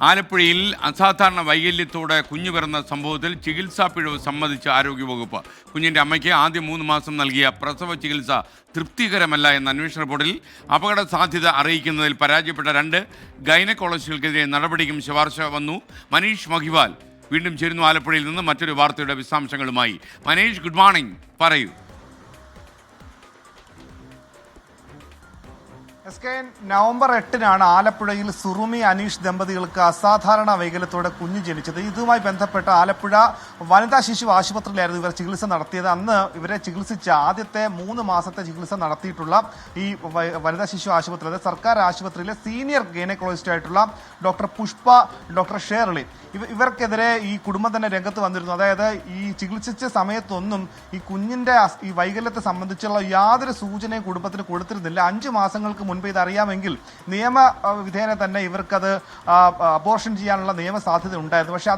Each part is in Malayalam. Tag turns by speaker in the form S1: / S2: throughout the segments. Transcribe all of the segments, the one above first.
S1: ആലപ്പുഴയിൽ അസാധാരണ വൈകല്യത്തോടെ കുഞ്ഞു പിറന്ന സംഭവത്തിൽ ചികിത്സാ പിഴവ് സമ്മതിച്ച ആരോഗ്യവകുപ്പ്. കുഞ്ഞിൻ്റെ അമ്മയ്ക്ക് ആദ്യം 3 മാസം നൽകിയ പ്രസവ ചികിത്സ തൃപ്തികരമല്ല എന്ന അന്വേഷണ റിപ്പോർട്ടിൽ അപകട സാധ്യത അറിയിക്കുന്നതിൽ പരാജയപ്പെട്ട 2 ഗൈനക്കോളജിസ്റ്റുകൾക്കെതിരെ നടപടിക്കും ശുപാർശ വന്നു. മനീഷ് മഹിവാൽ വീണ്ടും ചേരുന്നു ആലപ്പുഴയിൽ നിന്ന് മറ്റൊരു വാർത്തയുടെ വിശദാംശങ്ങളുമായി. മനീഷ്, ഗുഡ് മോർണിംഗ്, പറയൂ.
S2: നവംബർ 8-നാണ് ആലപ്പുഴയിൽ സുറുമി അനീഷ് ദമ്പതികൾക്ക് അസാധാരണ വൈകല്യത്തോടെ കുഞ്ഞ് ജനിച്ചത്. ഇതുമായി ബന്ധപ്പെട്ട് ആലപ്പുഴ വനിതാ ശിശു ആശുപത്രിയിലായിരുന്നു ഇവർ ചികിത്സ നടത്തിയത്. അന്ന് ഇവരെ ചികിത്സിച്ച ആദ്യത്തെ 3 മാസത്തെ ചികിത്സ നടത്തിയിട്ടുള്ള ഈ വനിതാ ശിശു ആശുപത്രി, അതായത് സർക്കാർ ആശുപത്രിയിലെ സീനിയർ ഗൈനക്കോളജിസ്റ്റ് ആയിട്ടുള്ള ഡോക്ടർ പുഷ്പ, ഡോക്ടർ ഷേർലി, ഇവർക്കെതിരെ ഈ കുടുംബം തന്നെ രംഗത്ത് വന്നിരുന്നു. അതായത് ഈ ചികിത്സിച്ച സമയത്തൊന്നും ഈ കുഞ്ഞിന്റെ ഈ വൈകല്യത്തെ സംബന്ധിച്ചുള്ള യാതൊരു സൂചനയും കുടുംബത്തിന് കൊടുത്തിരുന്നില്ല. 5 മാസങ്ങൾക്ക് മുൻപ് ഇതറിയാമെങ്കിൽ നിയമ വിധേയന തന്നെ ഇവർക്കത് അബോർഷൻ ചെയ്യാനുള്ള നിയമ സാധ്യത ഉണ്ടായിരുന്നു. പക്ഷെ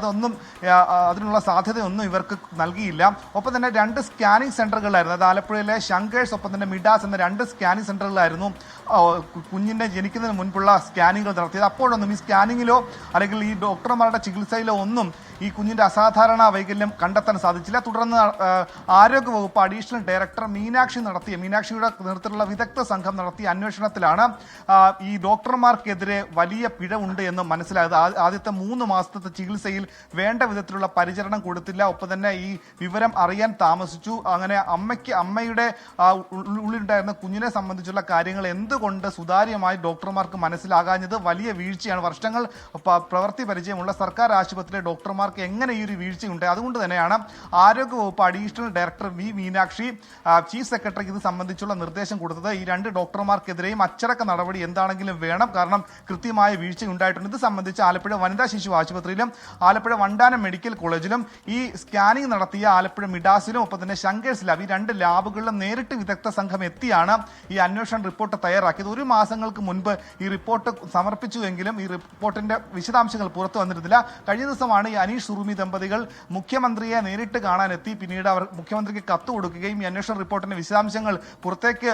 S2: അതിനുള്ള സാധ്യതയൊന്നും ഇവർക്ക് നൽകിയില്ല. ഒപ്പം തന്നെ 2 സ്കാനിങ് സെന്ററുകളായിരുന്നു, അത് ആലപ്പുഴയിലെ ശങ്കേഴ്സ് ഒപ്പം തന്നെ മിഡാസ് എന്ന 2 സ്കാനിങ് സെന്ററുകളായിരുന്നു കുഞ്ഞിനെ ജനിക്കുന്നതിന് മുൻപുള്ള സ്കാനിങ്ങുകൾ നടത്തിയത്. അപ്പോഴൊന്നും ഈ സ്കാനിങ്ങിലോ അല്ലെങ്കിൽ ഈ ഡോക്ടർമാരുടെ ചികിത്സയിലോ ഒന്നും ഈ കുഞ്ഞിന്റെ അസാധാരണ വൈകല്യം കണ്ടെത്താൻ സാധിച്ചില്ല. തുടർന്ന് ആരോഗ്യവകുപ്പ് അഡീഷണൽ ഡയറക്ടർ മീനാക്ഷിയുടെ നേതൃത്വത്തിലുള്ള വിദഗ്ധ സംഘം നടത്തിയ അന്വേഷണത്തിലാണ് ഈ ഡോക്ടർമാർക്കെതിരെ വലിയ പിഴവുണ്ട് എന്ന് മനസ്സിലായത്. ആദ്യത്തെ 3 മാസത്തെ ചികിത്സയിൽ വേണ്ട വിധത്തിലുള്ള പരിചരണം കൊടുത്തില്ല. ഒപ്പം തന്നെ ഈ വിവരം അറിയാൻ താമസിച്ചു. അങ്ങനെ അമ്മയുടെ ഉള്ളിലുണ്ടായിരുന്ന കുഞ്ഞിനെ സംബന്ധിച്ചുള്ള കാര്യങ്ങൾ എന്തുകൊണ്ട് സുതാര്യമായി ഡോക്ടർമാർക്ക് മനസ്സിലാകാഞ്ഞത് വലിയ വീഴ്ചയാണ്. വർഷങ്ങൾ പ്രവൃത്തി പരിചയമുള്ള സർക്കാർ ആശുപത്രിയിലെ ഡോക്ടർമാർക്ക് എങ്ങനെ ഈ ഒരു വീഴ്ചയുണ്ട്? അതുകൊണ്ട് തന്നെയാണ് ആരോഗ്യവകുപ്പ് അഡീഷണൽ ഡയറക്ടർ മീനാക്ഷി ചീഫ് സെക്രട്ടറിക്ക് ഇത് സംബന്ധിച്ചുള്ള നിർദ്ദേശം കൊടുത്തത്. ഈ 2 ഡോക്ടർമാർക്കെതിരെയും അച്ചടക്ക നടപടി എന്താണെങ്കിലും വേണം, കാരണം കൃത്യമായ വീഴ്ച ഉണ്ടായിട്ടുണ്ട്. ഇത് സംബന്ധിച്ച് ആലപ്പുഴ വനിതാ ശിശു ആശുപത്രിയിലും ആലപ്പുഴ വണ്ടാനം മെഡിക്കൽ കോളേജിലും ഈ സ്കാനിംഗ് നടത്തിയ ആലപ്പുഴ മിഡാസിലും ഒപ്പം തന്നെ ശങ്കേഴ്സ് ലാബ്, ഈ 2 ലാബുകളിലും നേരിട്ട് വിദഗ്ധ സംഘം എത്തിയാണ് ഈ അന്വേഷണ റിപ്പോർട്ട് തയ്യാറാക്കിയത്. 1 മാസങ്ങൾക്ക് മുൻപ് ഈ റിപ്പോർട്ട് സമർപ്പിച്ചുവെങ്കിലും ഈ റിപ്പോർട്ടിന്റെ വിശദാംശങ്ങൾ പുറത്തു വന്നിരുന്നില്ല. കഴിഞ്ഞ ദിവസമാണ് ഈ അനീഷ് സുറുമി ദമ്പതികൾ മുഖ്യമന്ത്രിയെ നേരിട്ട് കാണാനെത്തി. പിന്നീട് അവർ മുഖ്യമന്ത്രിക്ക് കത്ത് കൊടുക്കുകയും ഈ അന്വേഷണ റിപ്പോർട്ടിന്റെ വിശദാംശങ്ങൾ പുറത്തേക്ക്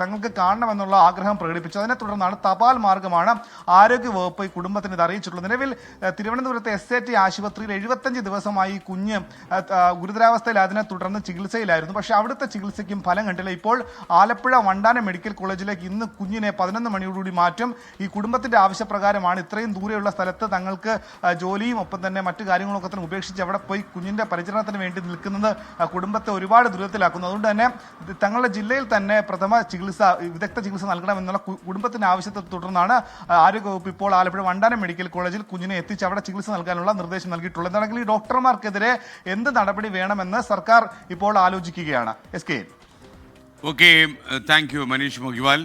S2: തങ്ങൾക്ക് കാണണമെന്നുള്ള ആഗ്രഹം പ്രകടിപ്പിച്ചു. അതിനെ തുടർന്നാണ് തപാൽ മാർഗമാണ് ആരോഗ്യവകുപ്പ് ഈ കുടുംബത്തിന് ഇത് അറിയിച്ചിട്ടുള്ളത്. നിലവിൽ തിരുവനന്തപുരത്തെ SAT ആശുപത്രിയിൽ 75 ദിവസമായി ഈ കുഞ്ഞ് ഗുരുതരാവസ്ഥയിൽ അതിനെ തുടർന്ന് ചികിത്സയിലായിരുന്നു. പക്ഷേ അവിടുത്തെ ചികിത്സയ്ക്കും ഫലം കണ്ടില്ല. ഇപ്പോൾ ആലപ്പുഴ വണ്ടാനം മെഡിക്കൽ കോളേജിലേക്ക് ഇന്ന് കുഞ്ഞിനെ 11 മണിയോടുകൂടി മാറ്റും. ഈ കുടുംബത്തിന്റെ ആവശ്യപ്രകാരമാണ് ഇത്രയും ദൂരെയുള്ള സ്ഥലത്ത് തങ്ങൾക്ക് ജോലിയും ഒപ്പം തന്നെ മറ്റു കാര്യങ്ങളൊക്കെ തന്നെ ഉപേക്ഷിച്ച് അവിടെ പോയി കുഞ്ഞിന്റെ പരിചരണത്തിന് വേണ്ടി നിൽക്കുന്നത് കുടുംബത്തെ ഒരുപാട് ദുരിതത്തിലാക്കുന്നു. അതുകൊണ്ട് തന്നെ തങ്ങളുടെ ജില്ലയിൽ തന്നെ വിദഗ്ധ ചികിത്സ നൽകണമെന്നുള്ള കുടുംബത്തിന്റെ ആവശ്യത്തെ തുടർന്നാണ് ആരോഗ്യവകുപ്പ് ഇപ്പോൾ ആലപ്പുഴ വണ്ടാനം മെഡിക്കൽ കോളേജിൽ കുഞ്ഞിനെ എത്തിച്ച് അവിടെ ചികിത്സ നൽകാനുള്ള നിർദ്ദേശം നൽകിയിട്ടുള്ളത്. എന്താണെങ്കിൽ ഈ ഡോക്ടർമാർക്കെതിരെ എന്ത് നടപടി വേണമെന്ന് സർക്കാർ ഇപ്പോൾ ആലോചിക്കുകയാണ്.
S1: Okay, thank you Manish Mahiwal.